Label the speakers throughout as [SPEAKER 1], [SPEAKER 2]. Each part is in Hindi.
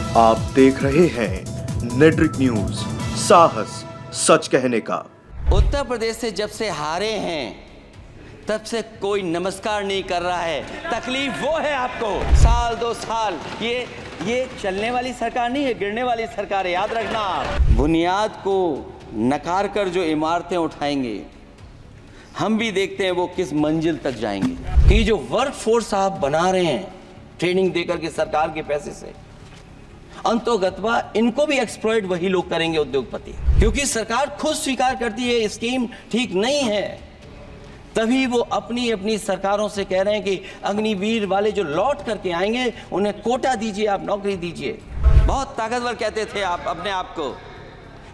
[SPEAKER 1] आप देख रहे हैं नेट्रिक न्यूज, साहस सच कहने का।
[SPEAKER 2] उत्तर प्रदेश से जब से हारे हैं तब से कोई नमस्कार नहीं कर रहा है। तकलीफ वो है आपको। साल 2 साल ये चलने वाली सरकार नहीं है, गिरने वाली सरकार है, याद रखना। बुनियाद को नकार कर जो इमारतें उठाएंगे, हम भी देखते हैं वो किस मंजिल तक जाएंगे। कि जो वर्क फोर्स आप बना रहे हैं ट्रेनिंग देकर के सरकार के पैसे से, अंतोगत्वा इनको भी एक्सप्लॉइट वही लोग करेंगे, उद्योगपति। क्योंकि सरकार खुद स्वीकार करती है स्कीम ठीक नहीं है, तभी वो अपनी अपनी सरकारों से कह रहे हैं कि अग्निवीर वाले जो लौट करके आएंगे उन्हें कोटा दीजिए, आप नौकरी दीजिए। बहुत ताकतवर कहते थे आप अपने आप को,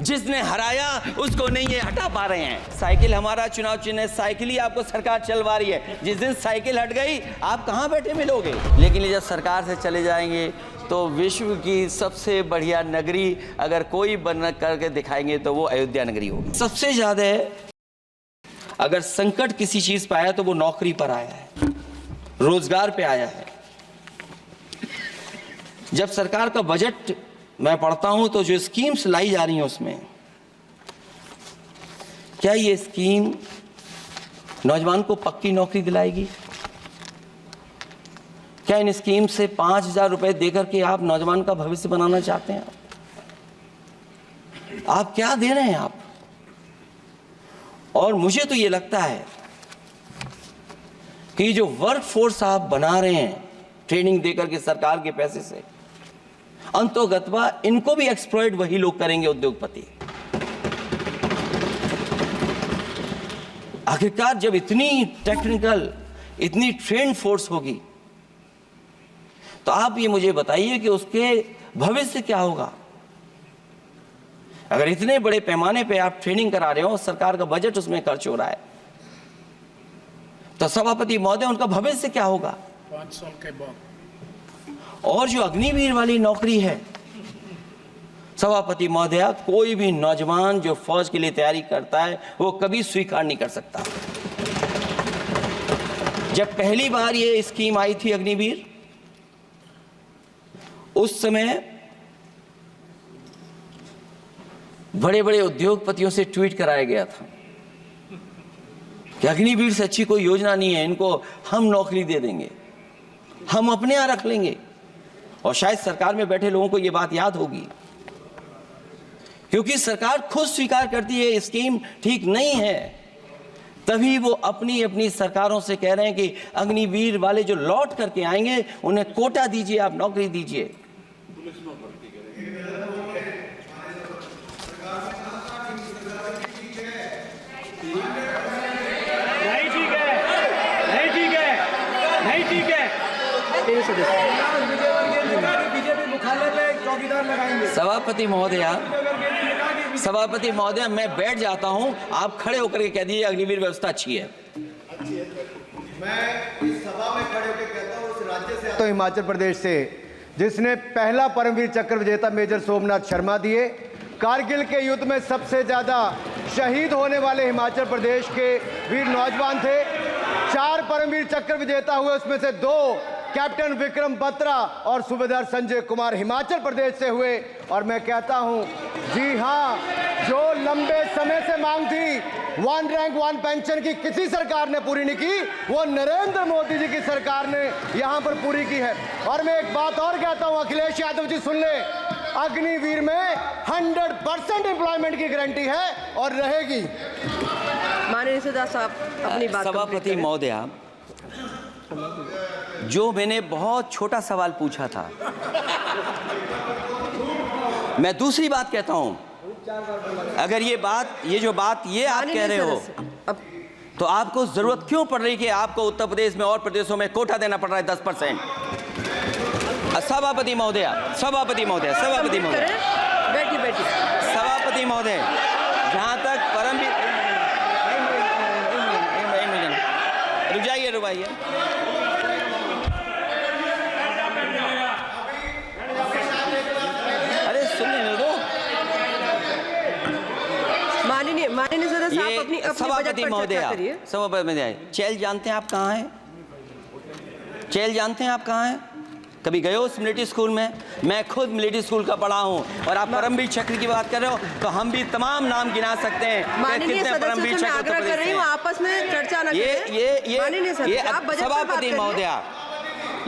[SPEAKER 2] जिसने हराया उसको नहीं ये हटा पा रहे हैं। साइकिल हमारा चुनाव चिन्ह है, साइकिल ही आपको सरकार चलवा रही है। जिस दिन साइकिल हट गई आप कहाँ बैठे मिलोगे। लेकिन जब सरकार से चले जाएंगे तो विश्व की सबसे बढ़िया नगरी अगर कोई बन करके दिखाएंगे तो वो अयोध्या नगरी होगी। सबसे ज्यादा अगर संकट किसी चीज पर आया तो वो नौकरी पर आया है, रोजगार पे आया है। जब सरकार का बजट मैं पढ़ता हूं तो जो स्कीम्स लाई जा रही हैं उसमें क्या ये स्कीम नौजवान को पक्की नौकरी दिलाएगी? क्या इन स्कीम से 5,000 रुपए देकर के आप नौजवान का भविष्य बनाना चाहते हैं? आप क्या दे रहे हैं आप? और मुझे तो ये लगता है कि जो वर्क फोर्स आप बना रहे हैं ट्रेनिंग देकर के सरकार के पैसे से, अंतोगत्वा इनको भी एक्सप्लॉइट वही लोग करेंगे, उद्योगपति। आखिरकार जब इतनी टेक्निकल, इतनी ट्रेन फोर्स होगी तो आप ये मुझे बताइए कि उसके भविष्य क्या होगा। अगर इतने बड़े पैमाने पे आप ट्रेनिंग करा रहे हो, सरकार का बजट उसमें खर्च हो रहा है, तो सभापति महोदय उनका भविष्य क्या होगा
[SPEAKER 3] 5 साल के बाद?
[SPEAKER 2] और जो अग्निवीर वाली नौकरी है, सभापति महोदय, कोई भी नौजवान जो फौज के लिए तैयारी करता है वो कभी स्वीकार नहीं कर सकता। जब पहली बार ये स्कीम आई थी अग्निवीर, उस समय बड़े बड़े उद्योगपतियों से ट्वीट कराया गया था कि अग्निवीर से अच्छी कोई योजना नहीं है, इनको हम नौकरी दे देंगे, हम अपने यहां रख लेंगे। और शायद सरकार में बैठे लोगों को यह बात याद होगी, क्योंकि सरकार खुद स्वीकार करती है स्कीम ठीक नहीं है, तभी वो अपनी अपनी सरकारों से कह रहे हैं कि अग्निवीर वाले जो लौट करके आएंगे उन्हें कोटा दीजिए, आप नौकरी दीजिए। सभापति महोदय, मैं बैठ जाता हूं, आप खड़े होकर के कह दीजिए अग्निवीर व्यवस्था अच्छी है।
[SPEAKER 4] मैं इस सभा में खड़े होकर कहता हूं, उस राज्य से तो हिमाचल प्रदेश से, जिसने पहला परमवीर चक्र विजेता मेजर सोमनाथ शर्मा दिए। कारगिल के युद्ध में सबसे ज्यादा शहीद होने वाले हिमाचल प्रदेश के वीर नौजवान थे। 4 परमवीर चक्र विजेता हुए, उसमें से 2 कैप्टन विक्रम बत्रा और सूबेदार संजय कुमार हिमाचल प्रदेश से हुए। और मैं कहता हूं, जी हां, जो लंबे समय से मांग थी 1 रैंक 1 पेंशन की किसी सरकार ने पूरी नहीं की, वो नरेंद्र मोदी जी की सरकार ने यहां पर पूरी की है। और मैं एक बात और कहता हूं, अखिलेश यादव जी सुन ले, अग्निवीर में 100% एम्प्लॉयमेंट की गारंटी है और रहेगी।
[SPEAKER 5] माननीय सदा साहब अपनी बात।
[SPEAKER 2] सभापति महोदय, जो मैंने बहुत छोटा सवाल पूछा था, मैं दूसरी बात कहता हूं। अगर ये जो बात आप कह रहे हो, तो आपको जरूरत क्यों पड़ रही कि आपको उत्तर प्रदेश में और प्रदेशों में कोटा देना पड़ रहा है 10%? सभापति महोदय, सभापति महोदय, सभापति महोदय,
[SPEAKER 5] बैठी
[SPEAKER 2] सभापति महोदय, जहां तक परमवीर, रुक जाइए। अरे सुनने दो।
[SPEAKER 5] माननीय सदस्य, आप अपनी
[SPEAKER 2] सभापति महोदय, सभापति महोदय, चैल जानते हैं आप कहाँ हैं? चैल जानते हैं आप कहाँ हैं? कभी गए हो उस मिलिट्री स्कूल में? मैं खुद मिलिट्री स्कूल का पढ़ा हूँ। और आप परमवीर चक्र की बात कर रहे हो तो हम भी तमाम नाम गिना सकते हैं कि
[SPEAKER 5] माननीय
[SPEAKER 2] कितने
[SPEAKER 5] सदस्यों
[SPEAKER 2] परमवीर
[SPEAKER 5] से मैं
[SPEAKER 2] चक्र
[SPEAKER 5] आग्रह कर रही हूँ आपस में चर्चा न करें। माननीय सदस्य, आप बजट पर बात
[SPEAKER 2] सभापति
[SPEAKER 5] करिए।
[SPEAKER 2] महोदया,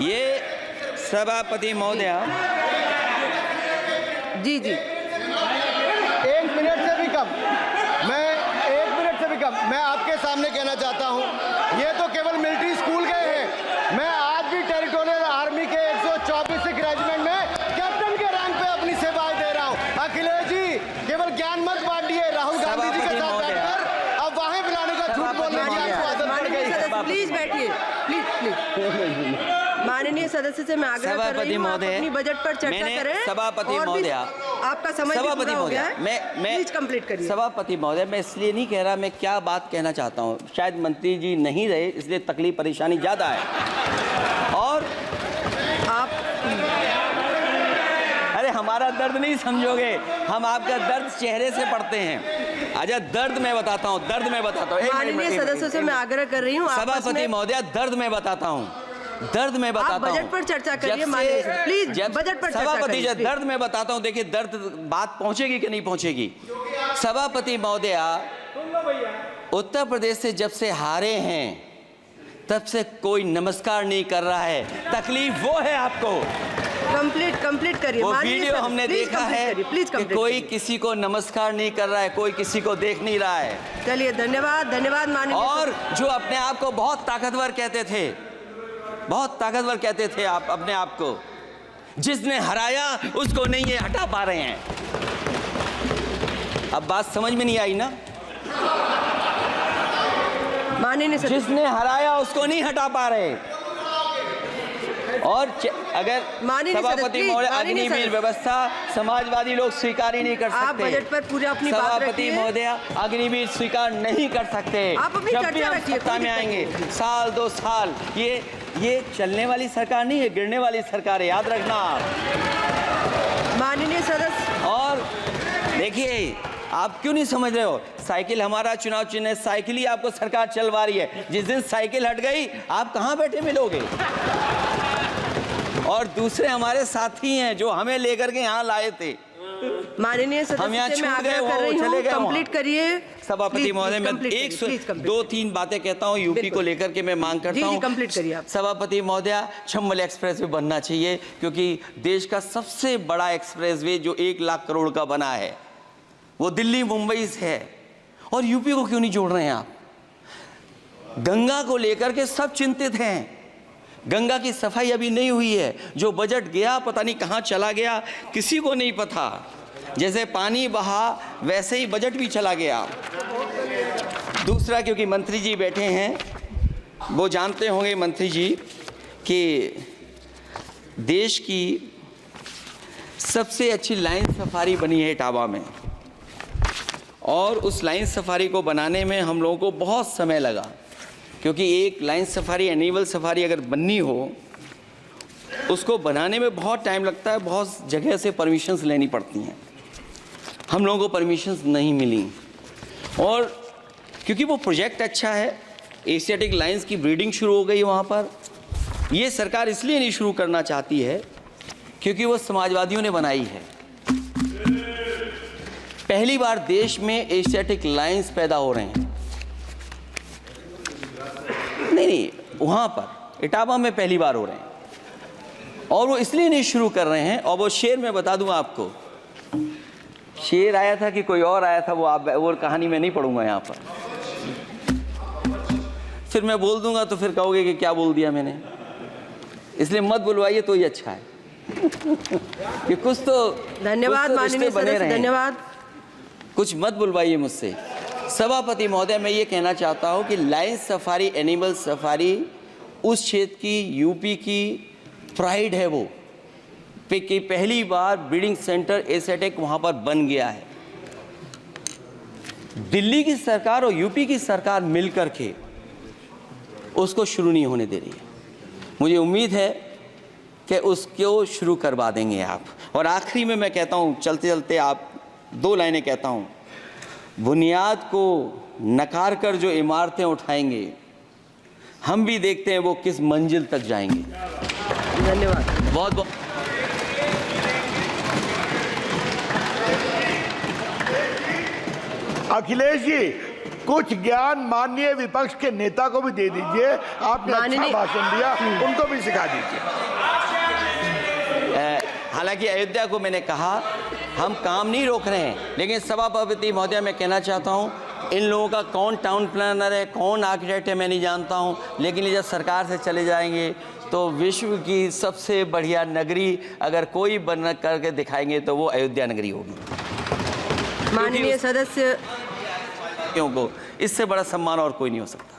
[SPEAKER 2] ये सभापति महोदया,
[SPEAKER 5] जी जी,
[SPEAKER 4] 1 मिनट से भी कम, मैं 1 मिनट से भी कम मैं आपके सामने कहना चाहता हूं, ये तो केवल मिलिट्री स्कूल गए हैं। मैं आज भी टेरिटोरियल आर्मी के 124 रेजिमेंट में कैप्टन के रैंक पे अपनी सेवाएं दे रहा हूं। अखिलेश जी केवल ज्ञान मत बांटिए, राहुल गांधी जी के साथ बैठकर अब वहां बुलाने का झूठ बोलने की आपको आदत पड़ गई है।
[SPEAKER 5] प्लीज बैठिए, प्लीज। माननीय सदस्य से मैं आग्रह कर रही हूँ आप अपनी बजट पर चर्चा करें।
[SPEAKER 2] सभापति महोदया,
[SPEAKER 5] आपका समय भी पूरा हो गया है,
[SPEAKER 2] मैं
[SPEAKER 5] प्लीज कंप्लीट करिए।
[SPEAKER 2] सभापति महोदय, मैं इसलिए नहीं कह रहा, मैं क्या बात कहना चाहता हूँ, शायद मंत्री जी नहीं रहे इसलिए तकलीफ परेशानी ज़्यादा है। और
[SPEAKER 5] आप
[SPEAKER 2] अरे हमारा दर्द नहीं समझोगे, हम आपका दर्द चेहरे से पढ़ते हैं। अच्छा दर्द मैं बताता हूँ, दर्द मैं बताता हूँ।
[SPEAKER 5] माननीय सदस्यों से मैं आग्रह कर रही हूँ
[SPEAKER 2] सभापति महोदया, दर्द मैं बताता हूँ, दर्द में बताता हूं।
[SPEAKER 5] बजट पर चर्चा करिए माननीय सदस्य, प्लीज बजट पर चर्चा
[SPEAKER 2] सभापति जी,
[SPEAKER 5] करिए।
[SPEAKER 2] दर्द में बताता हूं, देखिए दर्द बात पहुंचेगी कि नहीं पहुंचेगी। सभापति महोदया, उत्तर प्रदेश से जब से हारे हैं तब से कोई नमस्कार नहीं कर रहा है, तकलीफ वो है आपको।
[SPEAKER 5] कंप्लीट करिए।
[SPEAKER 2] वो वीडियो हमने देखा है कि कोई किसी को नमस्कार नहीं कर रहा है, कोई किसी को देख नहीं रहा है।
[SPEAKER 5] चलिए, धन्यवाद माननीय।
[SPEAKER 2] और जो अपने आप को बहुत ताकतवर कहते थे, बहुत ताकतवर कहते थे आप अपने आप को, जिसने हराया उसको नहीं ये हटा पा रहे हैं। अब बात समझ में नहीं आई ना?
[SPEAKER 5] माननीय सदस्य,
[SPEAKER 2] जिसने हराया उसको नहीं हटा पा रहे। और अगर सभापति महोदय, अग्निवीर व्यवस्था समाजवादी लोग स्वीकार ही नहीं कर सकते।
[SPEAKER 5] आप बजट पर पूरा अपनी बात रखिए।
[SPEAKER 2] सभापति महोदय, अग्निवीर स्वीकार नहीं कर सकते।
[SPEAKER 5] आप अपनी
[SPEAKER 2] जब भी
[SPEAKER 5] चर्चा
[SPEAKER 2] हम
[SPEAKER 5] रखिए,
[SPEAKER 2] सत्ता में आएंगे, साल 2 साल, ये चलने वाली सरकार नहीं है, गिरने वाली सरकार है, याद रखना आप।
[SPEAKER 5] माननीय सदस्य,
[SPEAKER 2] और देखिए आप क्यों नहीं समझ रहे हो, साइकिल हमारा चुनाव चिन्ह है, साइकिल ही आपको सरकार चलवा रही है। जिस दिन साइकिल हट गई आप कहाँ बैठे मिलोगे? और दूसरे हमारे साथी हैं जो हमें लेकर के यहाँ लाए थे।
[SPEAKER 5] माननीय सदस्य से मैं आग्रह कर रही हूँ, कंप्लीट करिए।
[SPEAKER 2] सभापति महोदय, मैं 2-3 बातें कहता हूँ यूपी को लेकर के, मैं मांग करता हूँ।
[SPEAKER 5] कंप्लीट करिए आप।
[SPEAKER 2] सभापति महोदय, चंबल एक्सप्रेस वे बनना चाहिए, क्योंकि देश का सबसे बड़ा एक्सप्रेस वे जो 1 लाख करोड़ का बना है वो दिल्ली मुंबई से है। और यूपी को क्यों नहीं जोड़ रहे हैं आप? गंगा को लेकर के सब चिंतित हैं, गंगा की सफाई अभी नहीं हुई है। जो बजट गया पता नहीं कहाँ चला गया, किसी को नहीं पता। जैसे पानी बहा वैसे ही बजट भी चला गया। दूसरा, क्योंकि मंत्री जी बैठे हैं, वो जानते होंगे मंत्री जी कि देश की सबसे अच्छी लाइन सफारी बनी है इटावा में, और उस लाइन सफारी को बनाने में हम लोगों को बहुत समय लगा, क्योंकि एक लाइन सफारी, एनिमल सफारी अगर बननी हो उसको बनाने में बहुत टाइम लगता है, बहुत जगह से परमिशंस लेनी पड़ती हैं। हम लोगों को परमिशंस नहीं मिली, और क्योंकि वो प्रोजेक्ट अच्छा है, एशियाटिक लाइंस की ब्रीडिंग शुरू हो गई वहाँ पर। ये सरकार इसलिए नहीं शुरू करना चाहती है क्योंकि वो समाजवादियों ने बनाई है। पहली बार देश में एशियाटिक लाइंस पैदा हो रहे हैं। नहीं, वहाँ पर इटावा में पहली बार हो रहे हैं, और वो इसलिए नहीं शुरू कर रहे हैं। और वो शेर मैं बता दूं आपको, शेर आया था कि कोई और आया था, वो कहानी मैं नहीं पढ़ूंगा यहाँ पर, फिर मैं बोल दूंगा तो फिर कहोगे कि क्या बोल दिया मैंने, इसलिए मत बुलवाइए तो ही अच्छा है। कि कुछ तो
[SPEAKER 5] धन्यवाद माननीय सदस्य, धन्यवाद।
[SPEAKER 2] कुछ मत बुलवाइए मुझसे। सभापति महोदय, मैं ये कहना चाहता हूँ कि लाइन सफारी, एनिमल सफारी उस क्षेत्र की, यूपी की प्राइड है वो, कि पहली बार ब्रीडिंग सेंटर एशियाटिक वहाँ पर बन गया है। दिल्ली की सरकार और यूपी की सरकार मिलकर के उसको शुरू नहीं होने दे रही है। मुझे उम्मीद है कि उसको शुरू करवा देंगे आप। और आखिरी में मैं कहता हूँ, चलते चलते आप 2 लाइनें कहता हूँ। बुनियाद को नकार कर जो इमारतें उठाएंगे, हम भी देखते हैं वो किस मंजिल तक जाएंगे।
[SPEAKER 5] धन्यवाद।
[SPEAKER 2] बहुत बहुत
[SPEAKER 3] अखिलेश जी, कुछ ज्ञान माननीय विपक्ष के नेता को भी दे दीजिए। आपने अच्छा भाषण दिया, उनको भी सिखा दीजिए।
[SPEAKER 2] हालांकि अयोध्या को मैंने कहा हम काम नहीं रोक रहे हैं, लेकिन सभापति महोदय मैं कहना चाहता हूं इन लोगों का कौन टाउन प्लानर है, कौन आर्किटेक्ट है मैं नहीं जानता हूं, लेकिन ये जब सरकार से चले जाएंगे तो विश्व की सबसे बढ़िया नगरी अगर कोई बन करके दिखाएंगे तो वो अयोध्या नगरी होगी।
[SPEAKER 5] माननीय सदस्य
[SPEAKER 2] क्योंकि इससे बड़ा सम्मान और कोई नहीं हो सकता।